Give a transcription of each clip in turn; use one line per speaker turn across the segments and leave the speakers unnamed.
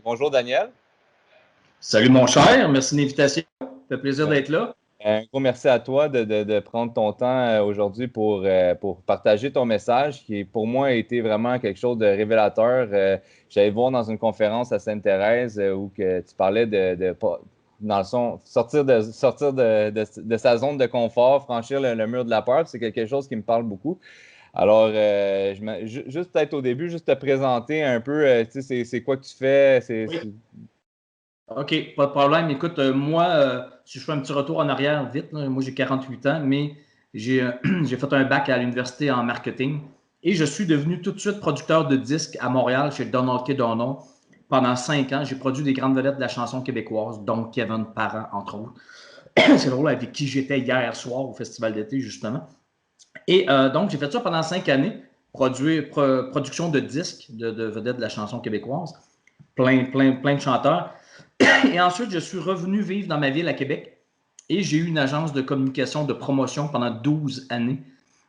Bonjour Daniel.
Salut mon cher, merci de l'invitation. Ça fait plaisir
Ben,
d'être là.
un gros merci à toi de prendre ton temps aujourd'hui pour partager ton message qui, pour moi, a été vraiment quelque chose de révélateur. J'allais voir dans une conférence à Sainte-Thérèse où que tu parlais dans le son, sortir de sa zone de confort, franchir le mur de la peur. C'est quelque chose qui me parle beaucoup. Alors, juste peut-être au début, juste te présenter un peu, tu sais, c'est quoi que tu fais,
Oui. OK, pas de problème. Écoute, moi, si je fais un petit retour en arrière vite, là, moi j'ai 48 ans, mais j'ai j'ai fait un bac à l'université en marketing et je suis devenu tout de suite producteur de disques à Montréal chez Donald K. Donald. Pendant 5 ans, j'ai produit des grandes vedettes de la chanson québécoise, dont Kevin Parent, entre autres. C'est drôle, avec qui j'étais hier soir au Festival d'été, justement. Et donc, j'ai fait ça pendant 5 années, production de disques de vedettes de la chanson québécoise, plein de chanteurs. Et ensuite, je suis revenu vivre dans ma ville à Québec et j'ai eu une agence de communication, de promotion pendant 12 années.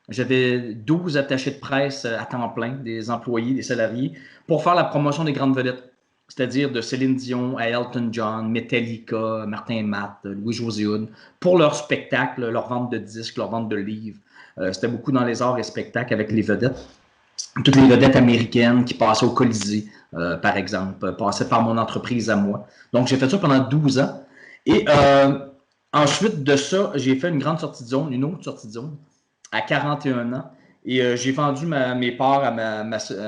J'avais 12 attachés de presse à temps plein, des employés, des salariés, pour faire la promotion des grandes vedettes. C'est-à-dire de Céline Dion à Elton John, Metallica, Martin Matt, Louis-José Hood, pour leur spectacle, leur vente de disques, leur vente de livres. C'était beaucoup dans les arts et spectacles avec les vedettes. Toutes les vedettes américaines qui passaient au Colisée, par exemple, passaient par mon entreprise à moi. Donc, j'ai fait ça pendant 12 ans. Et ensuite de ça, j'ai fait une grande sortie de zone, une autre sortie de zone, à 41 ans. Et j'ai vendu mes parts à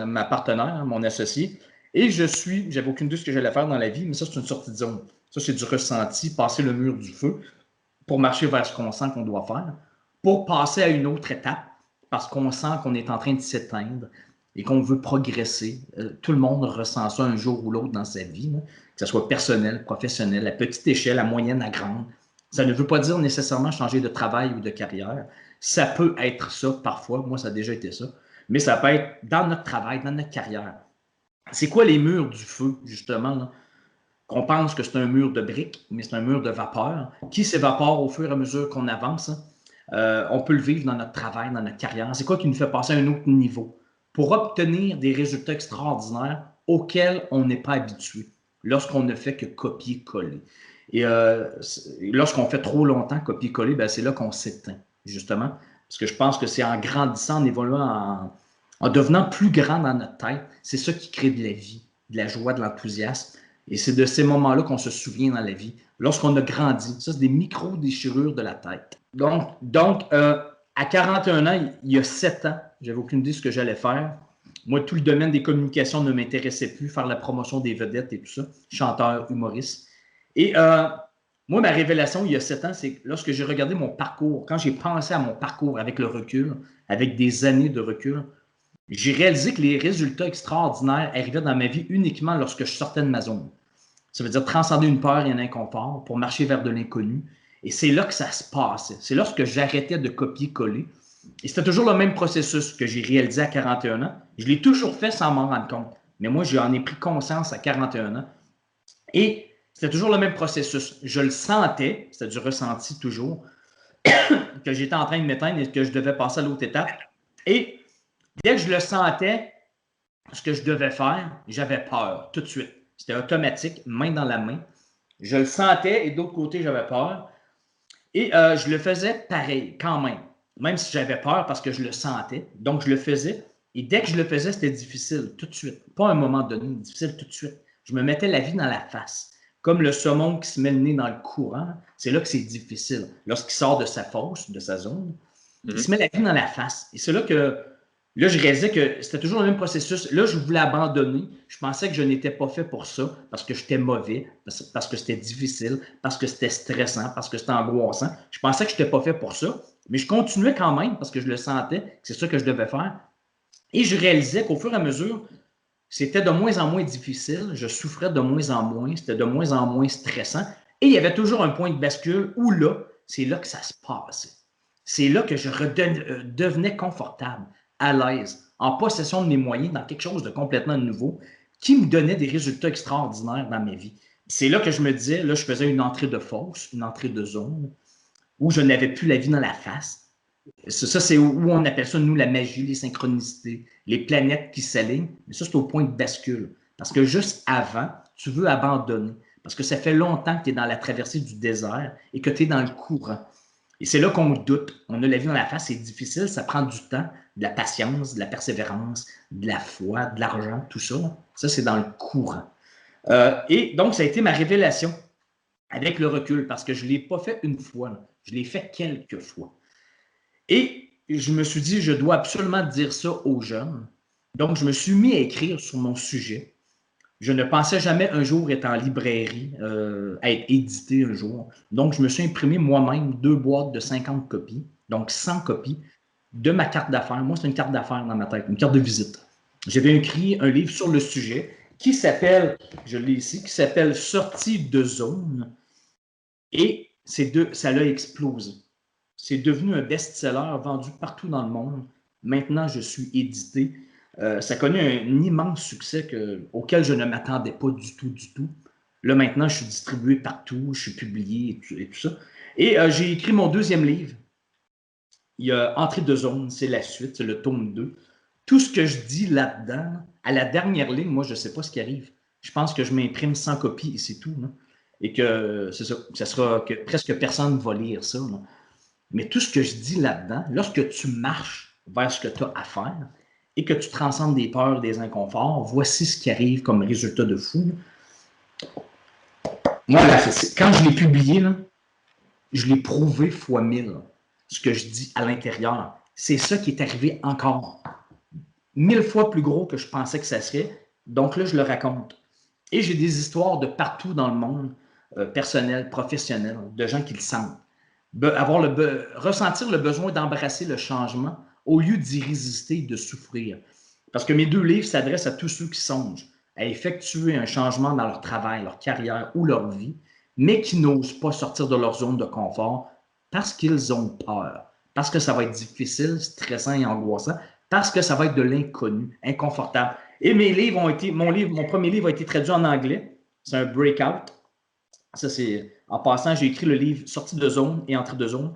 ma partenaire, mon associé. Et j'avais aucune idée de ce que j'allais faire dans la vie, mais ça, c'est une sortie de zone. Ça, c'est du ressenti, passer le mur du feu pour marcher vers ce qu'on sent qu'on doit faire, pour passer à une autre étape, parce qu'on sent qu'on est en train de s'éteindre et qu'on veut progresser. Tout le monde ressent ça un jour ou l'autre dans sa vie, là, que ce soit personnel, professionnel, à petite échelle, à moyenne, à grande. Ça ne veut pas dire nécessairement changer de travail ou de carrière. Ça peut être ça parfois, moi ça a déjà été ça, mais ça peut être dans notre travail, dans notre carrière. C'est quoi les murs du feu, justement, là? Qu'on pense que c'est un mur de briques, mais c'est un mur de vapeur qui s'évapore au fur et à mesure qu'on avance. On peut le vivre dans notre travail, dans notre carrière. C'est quoi qui nous fait passer à un autre niveau pour obtenir des résultats extraordinaires auxquels on n'est pas habitué lorsqu'on ne fait que copier-coller. Et lorsqu'on fait trop longtemps copier-coller, ben, c'est là qu'on s'éteint, justement. Parce que je pense que c'est en grandissant, en évoluant, en devenant plus grand dans notre tête, c'est ça qui crée de la vie, de la joie, de l'enthousiasme. Et c'est de ces moments-là qu'on se souvient dans la vie. Lorsqu'on a grandi, ça, c'est des micro-déchirures de la tête. Donc, à 41 ans, il y a 7 ans, j'avais aucune idée de ce que j'allais faire. Moi, tout le domaine des communications ne m'intéressait plus, faire la promotion des vedettes et tout ça, chanteur, humoriste. Et moi, ma révélation il y a 7 ans, c'est lorsque j'ai regardé mon parcours, quand j'ai pensé à mon parcours avec le recul, avec des années de recul, j'ai réalisé que les résultats extraordinaires arrivaient dans ma vie uniquement lorsque je sortais de ma zone. Ça veut dire transcender une peur et un inconfort pour marcher vers de l'inconnu. Et c'est là que ça se passait. C'est lorsque j'arrêtais de copier-coller. Et c'était toujours le même processus que j'ai réalisé à 41 ans. Je l'ai toujours fait sans m'en rendre compte. Mais moi, j'en ai pris conscience à 41 ans. Et c'était toujours le même processus. Je le sentais, c'était du ressenti toujours, que j'étais en train de m'éteindre et que je devais passer à l'autre étape. Et dès que je le sentais, ce que je devais faire, j'avais peur tout de suite. C'était automatique, main dans la main. Je le sentais et d'autre côté, j'avais peur. Et je le faisais pareil, quand même. Même si j'avais peur parce que je le sentais. Donc, je le faisais. Et dès que je le faisais, c'était difficile, tout de suite. Pas à un moment donné, difficile tout de suite. Je me mettais la vie dans la face. Comme le saumon qui se met le nez dans le courant, c'est là que c'est difficile. Lorsqu'il sort de sa fosse, de sa zone, il se met la vie dans la face. Et c'est là que là, je réalisais que c'était toujours le même processus. Là, je voulais abandonner. Je pensais que je n'étais pas fait pour ça parce que j'étais mauvais, parce que c'était difficile, parce que c'était stressant, parce que c'était angoissant. Je pensais que je n'étais pas fait pour ça, mais je continuais quand même parce que je le sentais, que c'est ça que je devais faire. Et je réalisais qu'au fur et à mesure, c'était de moins en moins difficile, je souffrais de moins en moins, c'était de moins en moins stressant. Et il y avait toujours un point de bascule où là, c'est là que ça se passait. C'est là que je devenais confortable, à l'aise, en possession de mes moyens, dans quelque chose de complètement nouveau, qui me donnait des résultats extraordinaires dans ma vie. C'est là que je me disais, là, je faisais une entrée de fosse, une entrée de zone, où je n'avais plus la vie dans la face. Ça, c'est où on appelle ça, nous, la magie, les synchronicités, les planètes qui s'alignent. Mais ça, c'est au point de bascule. Parce que juste avant, tu veux abandonner. Parce que ça fait longtemps que tu es dans la traversée du désert et que tu es dans le courant. Et c'est là qu'on doute. On a la vie dans la face, c'est difficile, ça prend du temps, de la patience, de la persévérance, de la foi, de l'argent, tout ça. Ça, c'est dans le courant. Et donc, ça a été ma révélation avec le recul, parce que je ne l'ai pas fait une fois, là. Je l'ai fait quelques fois. Et je me suis dit, je dois absolument dire ça aux jeunes. Donc, je me suis mis à écrire sur mon sujet. Je ne pensais jamais un jour être en librairie, à être édité un jour. Donc, je me suis imprimé moi-même 2 boîtes de 50 copies, donc 100 copies de ma carte d'affaires. Moi, c'est une carte d'affaires dans ma tête, une carte de visite. J'avais écrit un livre sur le sujet qui s'appelle, je l'ai ici, qui s'appelle Sortie de zone. Et ça l'a explosé. C'est devenu un best-seller vendu partout dans le monde. Maintenant, je suis édité. Ça connaît un immense succès auquel je ne m'attendais pas du tout, du tout. Là, maintenant, je suis distribué partout, je suis publié et tout ça. Et j'ai écrit mon 2e livre. Il y a Entrée de zone, c'est la suite, c'est le tome 2. Tout ce que je dis là-dedans, à la dernière ligne, moi, je ne sais pas ce qui arrive. Je pense que je m'imprime 100 copies et c'est tout. Là. Et que c'est ça sera que presque personne ne va lire ça. Là. Mais tout ce que je dis là-dedans, lorsque tu marches vers ce que tu as à faire et que tu transcendes des peurs, des inconforts, voici ce qui arrive comme résultat de fou. Moi, là, quand je l'ai publié, là, je l'ai prouvé fois 1000, ce que je dis à l'intérieur. C'est ça qui est arrivé encore. 1000 fois plus gros que je pensais que ça serait. Donc là, je le raconte. Et j'ai des histoires de partout dans le monde, personnel, professionnel, de gens qui le sentent. Ressentir le besoin d'embrasser le changement au lieu d'y résister et de souffrir. Parce que mes 2 livres s'adressent à tous ceux qui songent à effectuer un changement dans leur travail, leur carrière ou leur vie, mais qui n'osent pas sortir de leur zone de confort parce qu'ils ont peur, parce que ça va être difficile, stressant et angoissant, parce que ça va être de l'inconnu, inconfortable. Et mon premier livre a été traduit en anglais. C'est un breakout. Ça, c'est en passant, j'ai écrit le livre Sortie de zone et Entrée de zone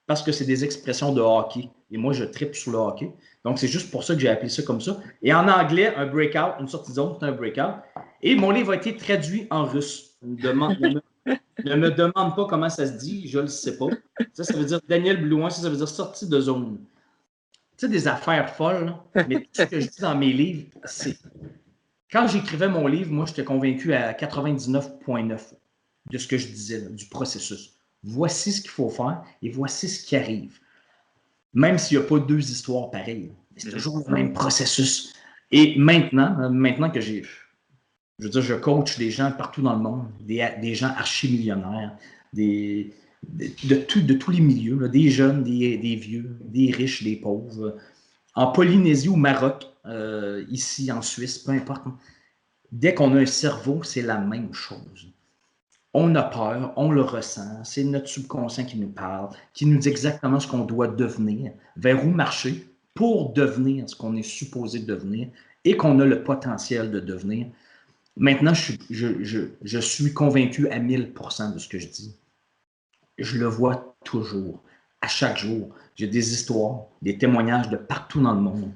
parce que c'est des expressions de hockey. Et moi, je tripe sur le hockey. Donc, c'est juste pour ça que j'ai appelé ça comme ça. Et en anglais, un breakout, une sortie de zone, c'est un breakout. Et mon livre a été traduit en russe. Ne me demande pas comment ça se dit, je ne le sais pas. Ça veut dire Daniel Blouin, ça veut dire sortie de zone. Tu sais, des affaires folles, là. Mais tout ce que je dis dans mes livres, c'est. Quand j'écrivais mon livre, moi, j'étais convaincu à 99,9 de ce que je disais, là, du processus. Voici ce qu'il faut faire et voici ce qui arrive. Même s'il n'y a pas 2 histoires pareilles. C'est toujours le même processus. Et maintenant que je coach des gens partout dans le monde, des gens archi-millionnaires, de tous les milieux, là, des jeunes, des vieux, des riches, des pauvres, en Polynésie ou Maroc, ici en Suisse, peu importe. Dès qu'on a un cerveau, c'est la même chose. On a peur, on le ressent, c'est notre subconscient qui nous parle, qui nous dit exactement ce qu'on doit devenir, vers où marcher pour devenir ce qu'on est supposé devenir et qu'on a le potentiel de devenir. Maintenant, je suis convaincu à 1000% de ce que je dis. Je le vois toujours, à chaque jour. J'ai des histoires, des témoignages de partout dans le monde.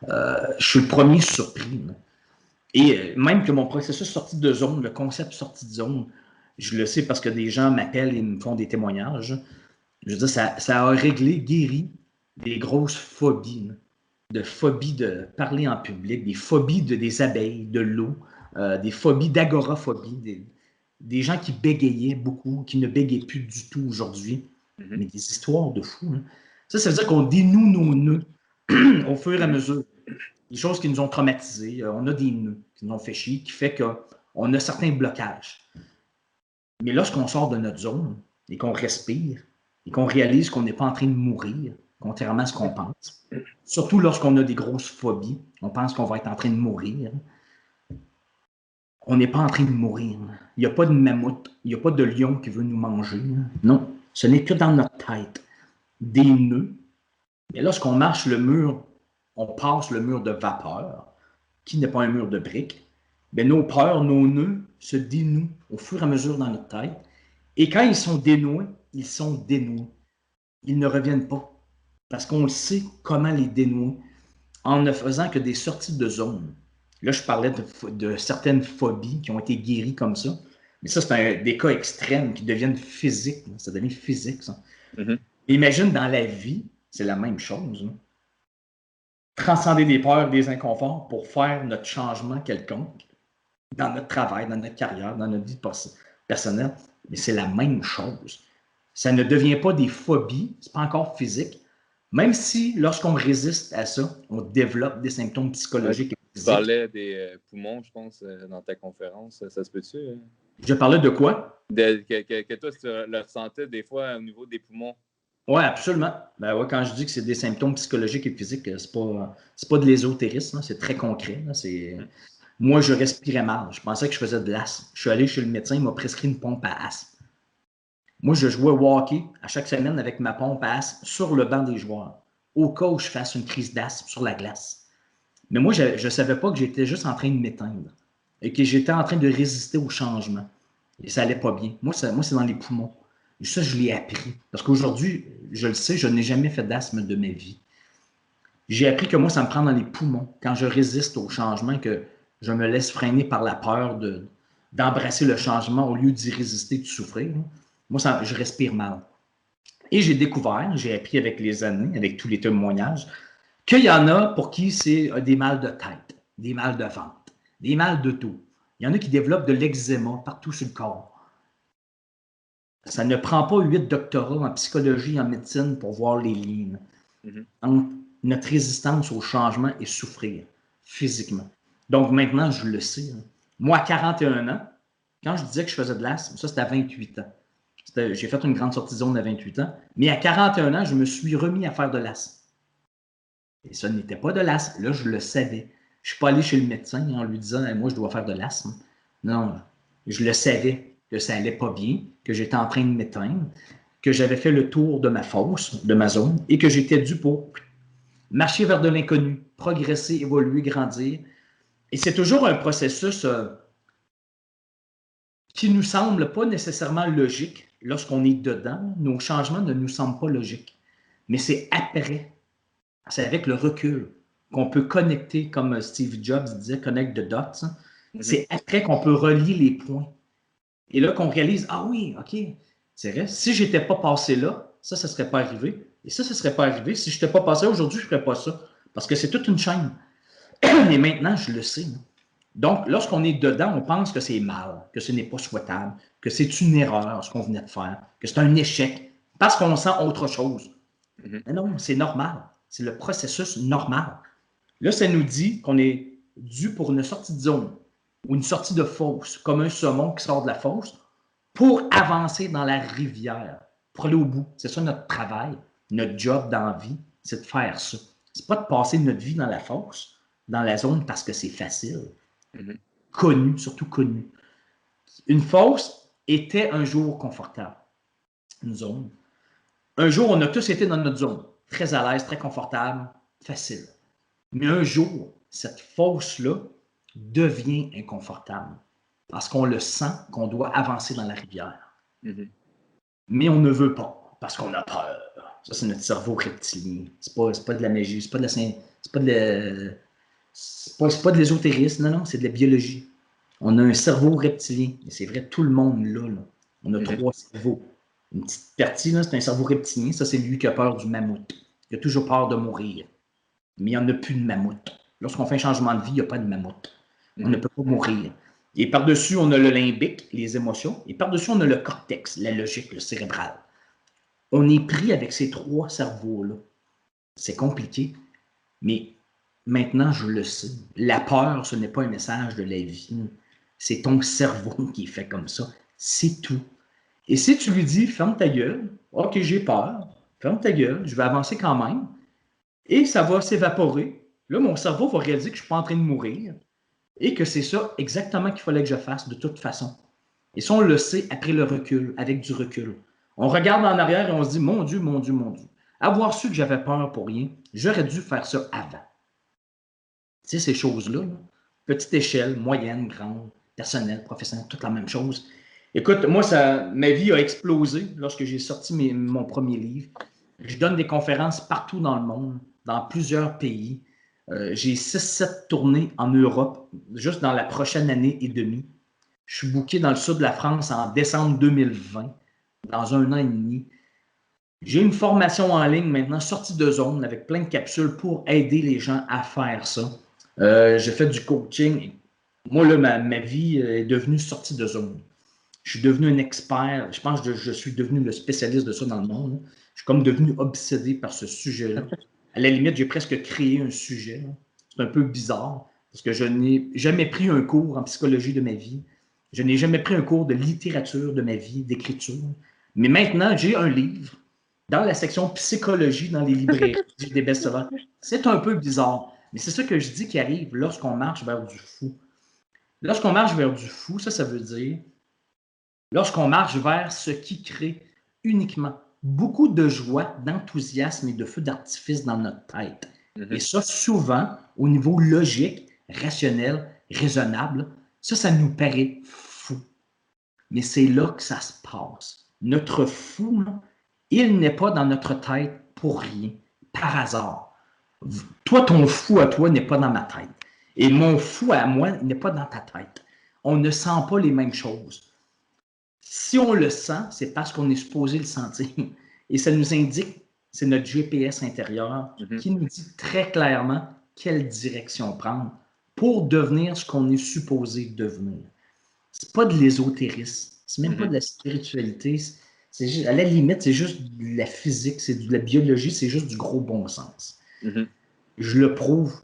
Je suis le premier surpris. Là. Et même que mon processus sortie de zone, le concept sortie de zone, je le sais parce que des gens m'appellent et me font des témoignages. Je veux dire, ça a réglé, guéri des grosses phobies. Là. De phobies de parler en public, des phobies des abeilles, de l'eau, des phobies d'agoraphobie, des gens qui bégayaient beaucoup, qui ne bégayaient plus du tout aujourd'hui. Mais des histoires de fous. Hein. Ça veut dire qu'on dénoue nos nœuds au fur et à mesure. Des choses qui nous ont traumatisés. On a des nœuds qui nous ont fait chier, qui fait qu'on a certains blocages. Mais lorsqu'on sort de notre zone et qu'on respire et qu'on réalise qu'on n'est pas en train de mourir, contrairement à ce qu'on pense, surtout lorsqu'on a des grosses phobies, on pense qu'on va être en train de mourir. On n'est pas en train de mourir. Il n'y a pas de mammouth, il n'y a pas de lion qui veut nous manger. Non, ce n'est que dans notre tête. Des nœuds. Et lorsqu'on marche le mur, on passe le mur de vapeur, qui n'est pas un mur de briques. Bien, nos peurs, nos nœuds se dénouent au fur et à mesure dans notre tête. Et quand ils sont dénoués, ils sont dénoués. Ils ne reviennent pas. Parce qu'on sait comment les dénouer en ne faisant que des sorties de zone. Là, je parlais de certaines phobies qui ont été guéries comme ça. Mais ça, c'est des cas extrêmes qui deviennent physiques. Là. Ça devient physique, ça.
Mhm.
Imagine dans la vie, c'est la même chose. Là. Transcender des peurs, des inconforts pour faire notre changement quelconque dans notre travail, dans notre carrière, dans notre vie personnelle. Mais c'est la même chose. Ça ne devient pas des phobies, c'est pas encore physique. Même si, lorsqu'on résiste à ça, on développe des symptômes
Ouais,
psychologiques et
tu
physiques.
parlais des poumons, je pense, dans ta conférence. Ça se peut-tu?
Je parlais de quoi?
Que toi, tu le ressentais des fois au niveau des poumons.
Oui, absolument. Ben ouais, quand je dis que c'est des symptômes psychologiques et physiques, c'est pas de l'ésotérisme, hein, c'est très concret. Là,
Mhm.
moi, je respirais mal. Je pensais que je faisais de l'asthme. Je suis allé chez le médecin, il m'a prescrit une pompe à asthme. Moi, je jouais au hockey à chaque semaine avec ma pompe à asthme sur le banc des joueurs, au cas où je fasse une crise d'asthme sur la glace. Mais moi, je ne savais pas que j'étais juste en train de m'éteindre et que j'étais en train de résister au changement. Et ça allait pas bien. Moi, c'est dans les poumons. Et ça, je l'ai appris. Parce qu'aujourd'hui, je le sais, je n'ai jamais fait d'asthme de ma vie. J'ai appris que moi, ça me prend dans les poumons quand je résiste au changement, que je me laisse freiner par la peur d'embrasser le changement au lieu d'y résister et de souffrir. Moi, je respire mal. Et j'ai découvert, j'ai appris avec les années, avec tous les témoignages, qu'il y en a pour qui c'est des mal de tête, des mal de ventre, des mal de dos. Il y en a qui développent de l'eczéma partout sur le corps. Ça ne prend pas 8 doctorats en psychologie et en médecine pour voir les liens
Mhm.
entre notre résistance au changement et souffrir physiquement. Donc maintenant, je le sais. Moi, à 41 ans, quand je disais que je faisais de l'asthme, ça c'était à 28 ans. J'ai fait une grande sortie de zone à 28 ans, mais à 41 ans, je me suis remis à faire de l'asthme. Et ça n'était pas de l'asthme. Là, je le savais. Je ne suis pas allé chez le médecin en lui disant moi, je dois faire de l'asthme. Non, je le savais que ça allait pas bien, que j'étais en train de m'éteindre, que j'avais fait le tour de ma fosse, de ma zone, et que j'étais dû pour marcher vers de l'inconnu, progresser, évoluer, grandir. Et c'est toujours un processus qui nous semble pas nécessairement logique lorsqu'on est dedans. Nos changements ne nous semblent pas logiques. Mais c'est après, c'est avec le recul qu'on peut connecter, comme Steve Jobs disait, connect the dots.
Mhm.
C'est après qu'on peut relier les points. Et là qu'on réalise, ah oui, OK, c'est vrai, si je n'étais pas passé là, ça ne serait pas arrivé. Et ça ne serait pas arrivé. Si je n'étais pas passé là aujourd'hui, je ne ferais pas ça. Parce que c'est toute une chaîne. Et maintenant, je le sais. Donc, lorsqu'on est dedans, on pense que c'est mal, que ce n'est pas souhaitable, que c'est une erreur, ce qu'on venait de faire, que c'est un échec, parce qu'on sent autre chose.
Mhm.
Mais non, c'est normal. C'est le processus normal. Là, ça nous dit qu'on est dû pour une sortie de zone ou une sortie de fosse, comme un saumon qui sort de la fosse, pour avancer dans la rivière, pour aller au bout. C'est ça notre travail, notre job dans la vie, c'est de faire ça. C'est pas de passer notre vie dans la fosse, dans la zone parce que c'est facile.
Mhm.
Connu, surtout connu. Une fosse était un jour confortable. Une zone. Un jour, on a tous été dans notre zone. Très à l'aise, très confortable, facile. Mais un jour, cette fosse-là devient inconfortable parce qu'on le sent qu'on doit avancer dans la rivière.
Mhm.
Mais on ne veut pas parce qu'on a peur. Ça, c'est notre cerveau reptilien. C'est pas de la magie, c'est pas de l'ésotérisme, non, non, c'est de la biologie. On a un cerveau reptilien. Et c'est vrai, tout le monde là. On a
Mhm.
3 cerveaux. Une petite partie, là, c'est un cerveau reptilien. Ça, c'est lui qui a peur du mammouth. Il a toujours peur de mourir. Mais il n'y en a plus de mammouth. Lorsqu'on fait un changement de vie, il n'y a pas de mammouth. On ne
Mhm.
peut pas mourir. Et par-dessus, on a le limbique, les émotions. Et par-dessus, on a le cortex, la logique, le cérébral. On est pris avec ces 3 cerveaux-là. C'est compliqué, mais maintenant, je le sais. La peur, ce n'est pas un message de la vie. C'est ton cerveau qui est fait comme ça. C'est tout. Et si tu lui dis, ferme ta gueule, OK, j'ai peur, ferme ta gueule, je vais avancer quand même, et ça va s'évaporer. Là, mon cerveau va réaliser que je ne suis pas en train de mourir et que c'est ça exactement qu'il fallait que je fasse de toute façon. Et ça, on le sait après le recul, avec du recul. On regarde en arrière et on se dit, mon Dieu, mon Dieu, mon Dieu. Avoir su que j'avais peur pour rien, j'aurais dû faire ça avant. Tu sais, ces choses-là, là, petite échelle, moyenne, grande, personnelle, professionnelle, toute la même chose. Écoute, moi, ma vie a explosé lorsque j'ai sorti mon premier livre. Je donne des conférences partout dans le monde, dans plusieurs pays. J'ai 6-7 tournées en Europe, juste dans la prochaine année et demie. Je suis booké dans le sud de la France en décembre 2020, dans 1 an et demi. J'ai une formation en ligne maintenant, sortie de zone, avec plein de capsules pour aider les gens à faire ça. J'ai fait du coaching. Moi, là, ma vie est devenue sortie de zone. Je suis devenu un expert. Je pense que je suis devenu le spécialiste de ça dans le monde. Je suis comme devenu obsédé par ce sujet-là. À la limite, j'ai presque créé un sujet. C'est un peu bizarre parce que je n'ai jamais pris un cours en psychologie de ma vie. Je n'ai jamais pris un cours de littérature de ma vie, d'écriture. Mais maintenant, j'ai un livre dans la section psychologie dans les librairies des best-sellers. C'est un peu bizarre, mais c'est ça que je dis qui arrive lorsqu'on marche vers du fou. Lorsqu'on marche vers du fou, ça veut dire lorsqu'on marche vers ce qui crée uniquement beaucoup de joie, d'enthousiasme et de feu d'artifice dans notre tête. Et ça, souvent, au niveau logique, rationnel, raisonnable, ça nous paraît fou. Mais c'est là que ça se passe. Notre fou, il n'est pas dans notre tête pour rien, par hasard. Toi, ton fou à toi n'est pas dans ma tête. Et mon fou à moi n'est pas dans ta tête. On ne sent pas les mêmes choses. Si on le sent, c'est parce qu'on est supposé le sentir. Et ça nous indique, c'est notre GPS intérieur qui nous dit très clairement quelle direction prendre pour devenir ce qu'on est supposé devenir. C'est pas de l'ésotérisme, c'est même pas de la spiritualité. C'est juste, à la limite, c'est juste de la physique, c'est de la biologie, c'est juste du gros bon sens. Je le prouve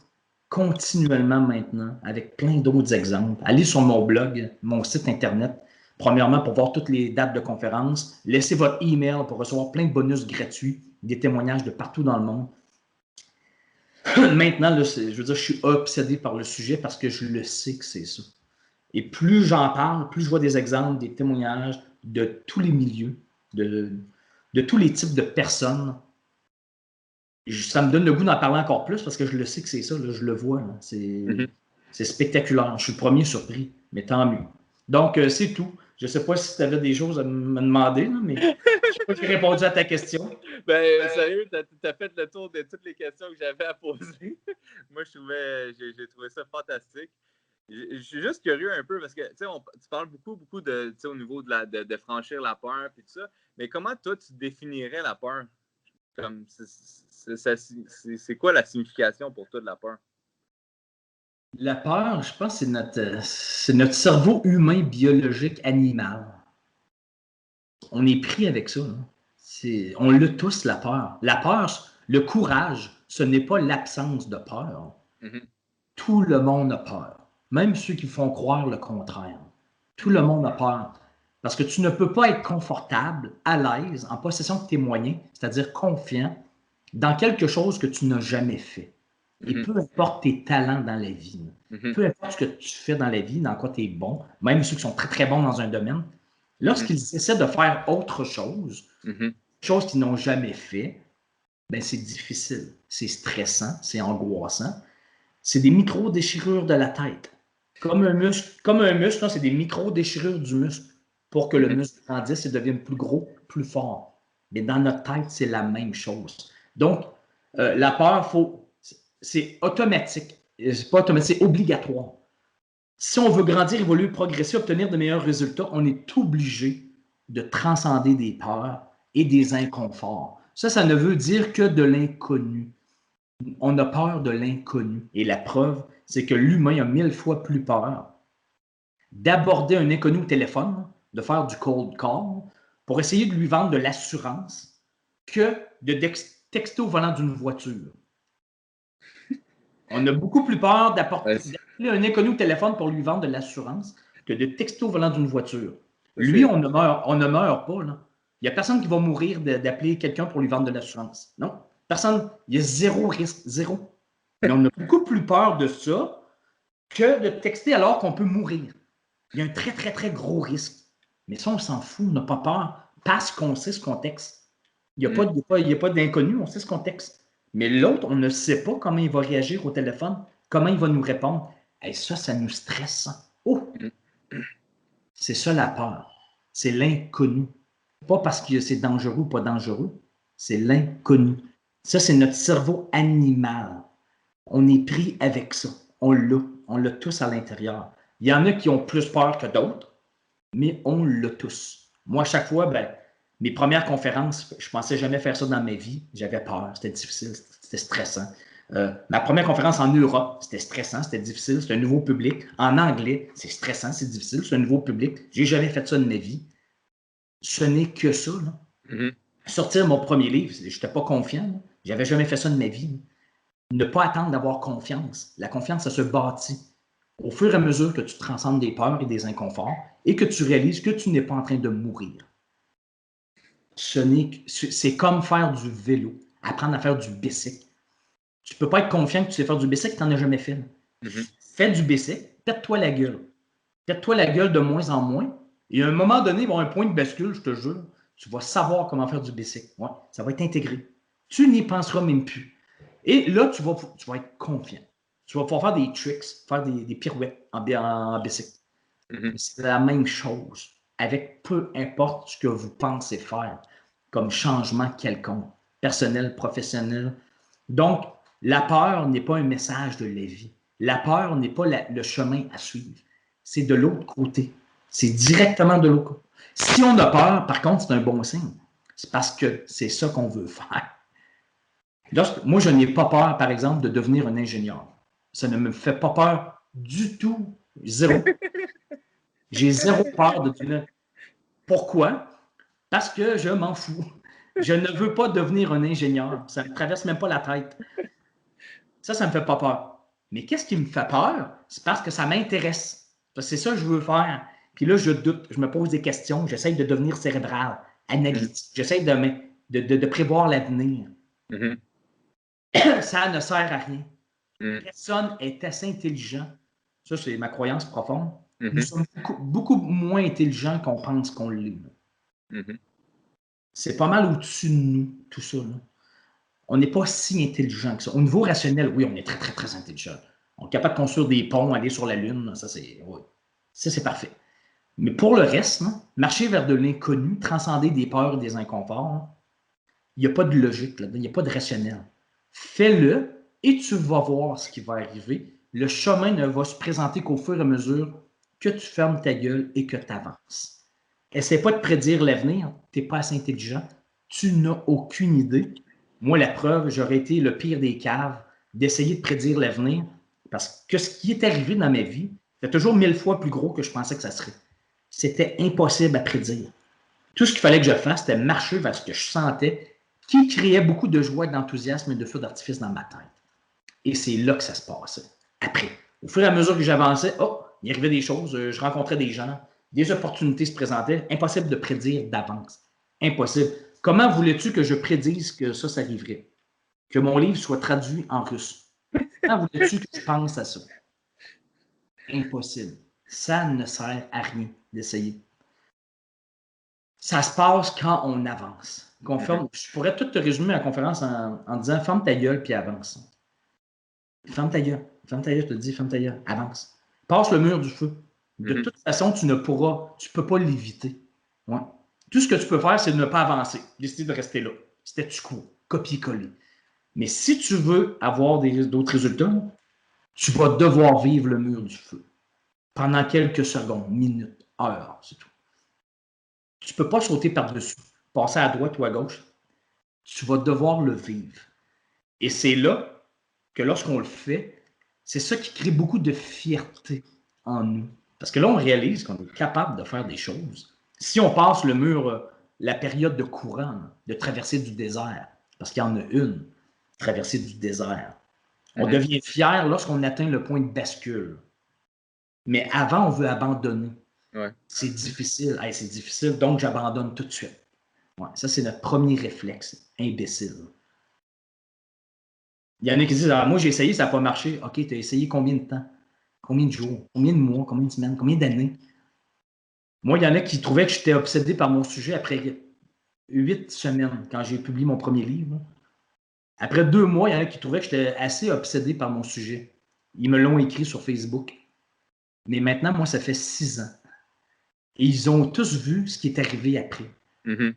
continuellement maintenant avec plein d'autres exemples. Allez sur mon blog, mon site internet, premièrement pour voir toutes les dates de conférences, laissez votre email pour recevoir plein de bonus gratuits, des témoignages de partout dans le monde. Maintenant, là, je veux dire, je suis obsédé par le sujet parce que je le sais que c'est ça. Et plus j'en parle, plus je vois des exemples, des témoignages de tous les milieux, de tous les types de personnes. Ça me donne le goût d'en parler encore plus parce que je le sais que c'est ça, là, je le vois. C'est spectaculaire. Je suis le premier surpris, mais tant mieux. Donc, c'est tout. Je ne sais pas si tu avais des choses à me demander, là, mais je ne sais pas si j'ai répondu à ta question.
Sérieux, tu as fait le tour de toutes les questions que j'avais à poser. Moi, j'ai trouvé ça fantastique. Je suis juste curieux un peu parce que tu parles beaucoup de, au niveau de franchir la peur et tout ça. Mais comment toi, tu définirais la peur? Comme, c'est quoi la signification pour toi de la peur?
La peur, je pense que c'est notre cerveau humain biologique animal. On est pris avec ça. On l'a tous, la peur. La peur, le courage, ce n'est pas l'absence de peur. Tout le monde a peur. Même ceux qui font croire le contraire. Tout le monde a peur. Parce que tu ne peux pas être confortable, à l'aise, en possession de tes moyens, c'est-à-dire confiant, dans quelque chose que tu n'as jamais fait. Et peu importe tes talents dans la vie, peu importe ce que tu fais dans la vie, dans quoi tu es bon, même ceux qui sont très, très bons dans un domaine, lorsqu'ils essaient de faire autre chose, chose qu'ils n'ont jamais fait, ben c'est difficile, c'est stressant, c'est angoissant. C'est des micro-déchirures de la tête. Comme un muscle, c'est des micro-déchirures du muscle pour que le muscle grandisse et devienne plus gros, plus fort. Mais dans notre tête, c'est la même chose. Donc, la peur, c'est automatique. C'est pas automatique, c'est obligatoire. Si on veut grandir, évoluer, progresser, obtenir de meilleurs résultats, on est obligé de transcender des peurs et des inconforts. Ça ne veut dire que de l'inconnu. On a peur de l'inconnu. Et la preuve, c'est que l'humain a 1000 fois plus peur d'aborder un inconnu au téléphone, de faire du cold call, pour essayer de lui vendre de l'assurance, que de texter au volant d'une voiture. On a beaucoup plus peur d'appeler un inconnu au téléphone pour lui vendre de l'assurance que de texter au volant d'une voiture. Lui, on ne meurt pas. Là. Il n'y a personne qui va mourir d'appeler quelqu'un pour lui vendre de l'assurance. Non, personne. Il y a zéro risque, zéro. Mais on a beaucoup plus peur de ça que de texter alors qu'on peut mourir. Il y a un très, très, très gros risque. Mais ça, on s'en fout, on n'a pas peur parce qu'on sait ce qu'on texte. Il n'y a pas d'inconnu, on sait ce qu'on texte. Mais l'autre, on ne sait pas comment il va réagir au téléphone, comment il va nous répondre. Et ça nous stresse. Oh! C'est ça la peur. C'est l'inconnu. Pas parce que c'est dangereux ou pas dangereux, c'est l'inconnu. Ça, c'est notre cerveau animal. On est pris avec ça. On l'a tous à l'intérieur. Il y en a qui ont plus peur que d'autres, mais on l'a tous. Moi, à chaque fois, mes premières conférences, je ne pensais jamais faire ça dans ma vie. J'avais peur, c'était difficile, c'était stressant. Ma première conférence en Europe, c'était stressant, c'était difficile, c'est un nouveau public. En anglais, c'est stressant, c'est difficile, c'est un nouveau public. Je n'ai jamais fait ça de ma vie. Ce n'est que ça. Sortir mon premier livre, je n'étais pas confiant. Je n'avais jamais fait ça de ma vie. Ne pas attendre d'avoir confiance. La confiance, ça se bâtit au fur et à mesure que tu transcendes des peurs et des inconforts et que tu réalises que tu n'es pas en train de mourir. C'est comme faire du vélo, apprendre à faire du bicycle. Tu ne peux pas être confiant que tu sais faire du bicycle, tu n'en as jamais fait. Fais du bicycle, pète-toi la gueule. Pète-toi la gueule de moins en moins. Et à un moment donné, il va y avoir un point de bascule, je te jure. Tu vas savoir comment faire du bicycle. Ouais, ça va être intégré. Tu n'y penseras même plus. Et là, tu vas être confiant. Tu vas pouvoir faire des tricks, faire des pirouettes en bicycle. C'est la même chose, avec peu importe ce que vous pensez faire comme changement quelconque, personnel, professionnel. Donc, la peur n'est pas un message de la vie. La peur n'est pas le chemin à suivre. C'est de l'autre côté. C'est directement de l'autre côté. Si on a peur, par contre, c'est un bon signe. C'est parce que c'est ça qu'on veut faire. Moi, je n'ai pas peur, par exemple, de devenir un ingénieur. Ça ne me fait pas peur du tout. Zéro. J'ai zéro peur de devenir. Pourquoi? Parce que je m'en fous. Je ne veux pas devenir un ingénieur. Ça ne me traverse même pas la tête. Ça ne me fait pas peur. Mais qu'est-ce qui me fait peur? C'est parce que ça m'intéresse. C'est ça que je veux faire. Puis là, je doute, je me pose des questions, j'essaie de devenir cérébral, analytique, j'essaie de prévoir l'avenir. Ça ne sert à rien. Personne est assez intelligent. Ça, c'est ma croyance profonde. Nous sommes beaucoup moins intelligents qu'on pense qu'on l'est. C'est pas mal au-dessus de nous, tout ça. Là. On n'est pas si intelligent que ça. Au niveau rationnel, oui, on est très, très, très intelligent. On est capable de construire des ponts, aller sur la Lune, ça, c'est parfait. Mais pour le reste, marcher vers de l'inconnu, transcender des peurs et des inconforts, il n'y a pas de logique là-dedans, il n'y a pas de rationnel. Fais-le et tu vas voir ce qui va arriver. Le chemin ne va se présenter qu'au fur et à mesure que tu fermes ta gueule et que tu avances. Essaie pas de prédire l'avenir, tu n'es pas assez intelligent, tu n'as aucune idée. Moi, la preuve, j'aurais été le pire des caves d'essayer de prédire l'avenir parce que ce qui est arrivé dans ma vie, c'était toujours 1000 fois plus gros que je pensais que ça serait. C'était impossible à prédire. Tout ce qu'il fallait que je fasse, c'était marcher vers ce que je sentais qui créait beaucoup de joie, d'enthousiasme et de feu d'artifice dans ma tête. Et c'est là que ça se passait. Après, au fur et à mesure que j'avançais, il arrivait des choses, je rencontrais des gens, des opportunités se présentaient, impossible de prédire d'avance. Impossible. Comment voulais-tu que je prédise que ça arriverait? Que mon livre soit traduit en russe? Comment voulais-tu que je pense à ça? Impossible. Ça ne sert à rien d'essayer. Ça se passe quand on avance. Je pourrais tout te résumer la conférence en disant ferme ta gueule puis avance. Ferme ta gueule. Ferme ta gueule, je te dis, ferme ta gueule. Avance. Passe le mur du feu. De toute façon, tu ne peux pas l'éviter. Ouais. Tout ce que tu peux faire, c'est de ne pas avancer. Décider de rester là. Statu quo. Copier-coller. Mais si tu veux avoir d'autres résultats, tu vas devoir vivre le mur du feu. Pendant quelques secondes, minutes, heures, c'est tout. Tu ne peux pas sauter par-dessus, passer à droite ou à gauche. Tu vas devoir le vivre. Et c'est là que lorsqu'on le fait, c'est ça qui crée beaucoup de fierté en nous. Parce que là, on réalise qu'on est capable de faire des choses. Si on passe le mur, la période de courant, de traversée du désert, parce qu'il y en a une, traversée du désert, on devient fier lorsqu'on atteint le point de bascule. Mais avant, on veut abandonner.
Ouais.
C'est difficile. Hey, c'est difficile, donc j'abandonne tout de suite. Ouais, ça, c'est notre premier réflexe. Imbécile. Il y en a qui disent moi, j'ai essayé, ça n'a pas marché. OK, tu as essayé combien de temps? Combien de jours? Combien de mois? Combien de semaines? Combien d'années? Moi, il y en a qui trouvaient que j'étais obsédé par mon sujet après 8 semaines, quand j'ai publié mon premier livre. Après 2 mois, il y en a qui trouvaient que j'étais assez obsédé par mon sujet. Ils me l'ont écrit sur Facebook. Mais maintenant, moi, ça fait 6 ans. Et ils ont tous vu ce qui est arrivé après. Je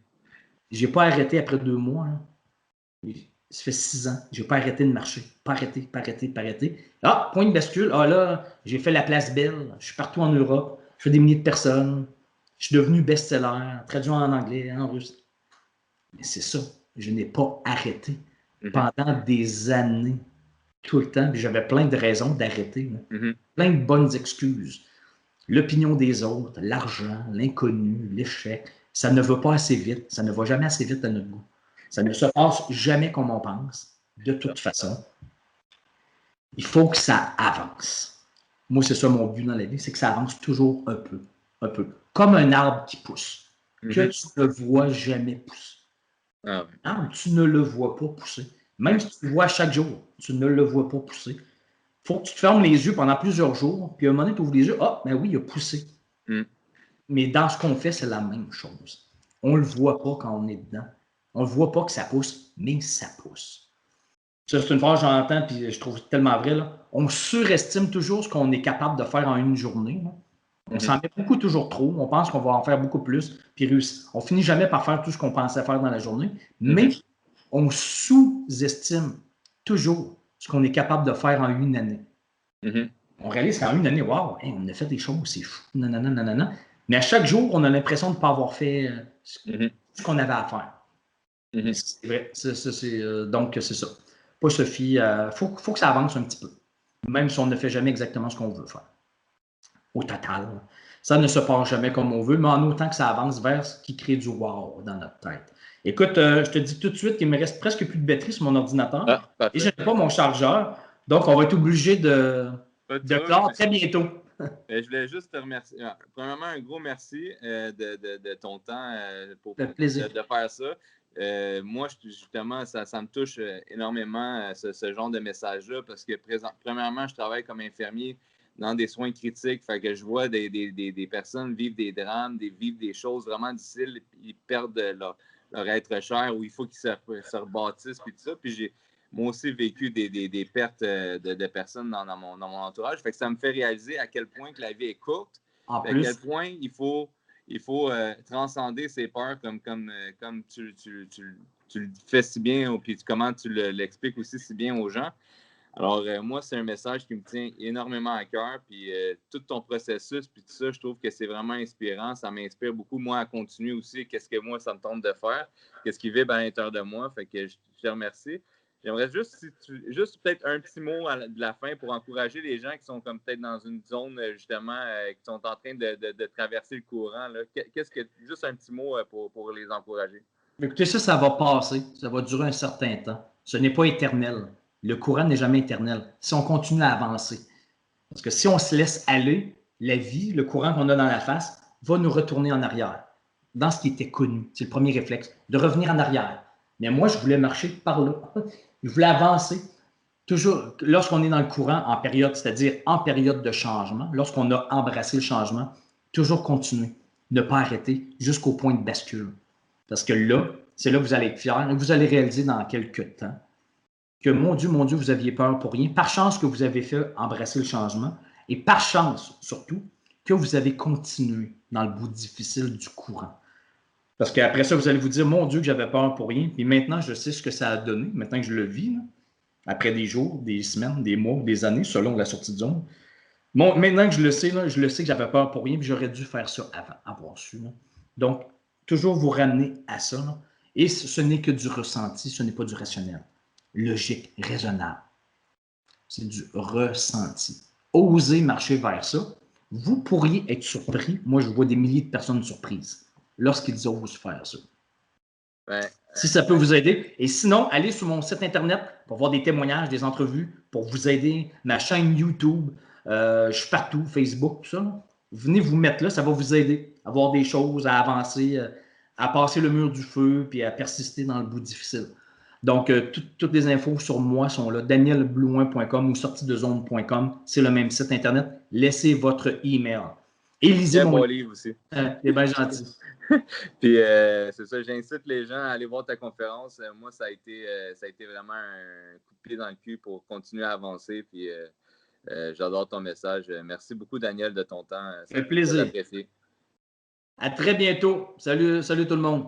n'ai pas arrêté après 2 mois. Hein. Ça fait 6 ans. Je n'ai pas arrêté de marcher. Pas arrêté. Ah, point de bascule. Ah là, j'ai fait la place Belle. Je suis partout en Europe. Je fais des milliers de personnes. Je suis devenu best-seller, traduit en anglais, en russe. Mais c'est ça. Je n'ai pas arrêté pendant des années, tout le temps. Puis j'avais plein de raisons d'arrêter. Plein de bonnes excuses. L'opinion des autres, l'argent, l'inconnu, l'échec. Ça ne va pas assez vite. Ça ne va jamais assez vite à notre goût. Ça ne se passe jamais comme on pense, de toute façon. Il faut que ça avance. Moi, c'est ça mon but dans la vie, c'est que ça avance toujours un peu. Un peu. Comme un arbre qui pousse, que tu ne vois jamais pousser.
Ah,
Non, tu ne le vois pas pousser. Même si tu le vois chaque jour, tu ne le vois pas pousser. Il faut que tu te fermes les yeux pendant plusieurs jours, puis à un moment donné, tu ouvres les yeux, ah, ben oui, il a poussé. Mais dans ce qu'on fait, c'est la même chose. On ne le voit pas quand on est dedans. On ne voit pas que ça pousse, mais ça pousse. Ça, c'est une phrase que j'entends, puis je trouve tellement vrai. Là. On surestime toujours ce qu'on est capable de faire en une journée. Là. On s'en met beaucoup toujours trop. On pense qu'on va en faire beaucoup plus, puis réussir. On finit jamais par faire tout ce qu'on pensait faire dans la journée, mais on sous-estime toujours ce qu'on est capable de faire en une année. On réalise qu'en une année, wow, hey, on a fait des choses, c'est fou, nanana. Mais à chaque jour, on a l'impression de ne pas avoir fait ce qu'on avait à faire. C'est vrai. Donc, c'est ça. Pas Sophie. Faut que ça avance un petit peu. Même si on ne fait jamais exactement ce qu'on veut faire. Au total. Ça ne se passe jamais comme on veut, mais en autant que ça avance vers ce qui crée du wow dans notre tête. Écoute, je te dis tout de suite qu'il me reste presque plus de batterie sur mon ordinateur. Et je n'ai pas mon chargeur. Donc, on va être obligé de clore très bientôt.
Je voulais juste te remercier. Premièrement, un gros merci de ton temps pour de faire ça. Moi, justement, ça me touche énormément, ce genre de message-là, parce que premièrement, je travaille comme infirmier dans des soins critiques. Fait que je vois des personnes vivre des drames, vivre des choses vraiment difficiles, ils perdent leur être cher, ou il faut qu'ils se rebâtissent, puis tout ça. Puis j'ai moi aussi vécu des pertes de personnes dans mon entourage. Fait que ça me fait réaliser à quel point que la vie est courte, à quel point il faut transcender ses peurs comme tu le fais si bien, puis comment tu l'expliques aussi si bien aux gens. Alors, moi, c'est un message qui me tient énormément à cœur, puis tout ton processus, puis tout ça, je trouve que c'est vraiment inspirant. Ça m'inspire beaucoup, moi, à continuer aussi. Qu'est-ce que moi, ça me tente de faire? Qu'est-ce qui vibre à l'intérieur de moi? Fait que je te remercie. J'aimerais juste peut-être un petit mot de la fin pour encourager les gens qui sont comme peut-être dans une zone, justement, qui sont en train de traverser le courant. Là. Juste un petit mot pour les encourager.
Écoutez, ça va passer. Ça va durer un certain temps. Ce n'est pas éternel. Le courant n'est jamais éternel. Si on continue à avancer. Parce que si on se laisse aller, la vie, le courant qu'on a dans la face, va nous retourner en arrière. Dans ce qui était connu. C'est le premier réflexe. De revenir en arrière. Mais moi, je voulais marcher par là. Je voulais avancer. Toujours, lorsqu'on est dans le courant en période, c'est-à-dire en période de changement, lorsqu'on a embrassé le changement, toujours continuer. Ne pas arrêter jusqu'au point de bascule. Parce que là, c'est là que vous allez être fiers et vous allez réaliser dans quelques temps que, mon Dieu, vous aviez peur pour rien. Par chance que vous avez fait embrasser le changement et par chance, surtout, que vous avez continué dans le bout difficile du courant. Parce qu'après ça, vous allez vous dire, mon Dieu, que j'avais peur pour rien. Puis maintenant, je sais ce que ça a donné. Maintenant que je le vis, là, après des jours, des semaines, des mois, des années, selon la sortie de zone. Bon, maintenant que je le sais que j'avais peur pour rien, puis j'aurais dû faire ça avant, avoir su. Là. Donc, toujours vous ramener à ça. Là. Et ce n'est que du ressenti, ce n'est pas du rationnel. Logique, raisonnable. C'est du ressenti. Osez marcher vers ça. Vous pourriez être surpris. Moi, je vois des milliers de personnes surprises lorsqu'ils osent faire ça. Si ça peut vous aider. Et sinon, allez sur mon site Internet pour voir des témoignages, des entrevues, pour vous aider. Ma chaîne YouTube, je suis partout, Facebook, tout ça. Là. Venez vous mettre là, ça va vous aider à voir des choses, à avancer, à passer le mur du feu, puis à persister dans le bout difficile. Donc, toutes les infos sur moi sont là, danielblouin.com ou sortidezone.com. C'est le même site Internet. Laissez votre email. Et lisez mon
livre aussi.
C'est bien gentil.
Puis, c'est ça, j'incite les gens à aller voir ta conférence. Moi, ça a été vraiment un coup de pied dans le cul pour continuer à avancer. Puis, j'adore ton message. Merci beaucoup, Daniel, de ton temps.
Ça fait plaisir. À très bientôt. Salut tout le monde.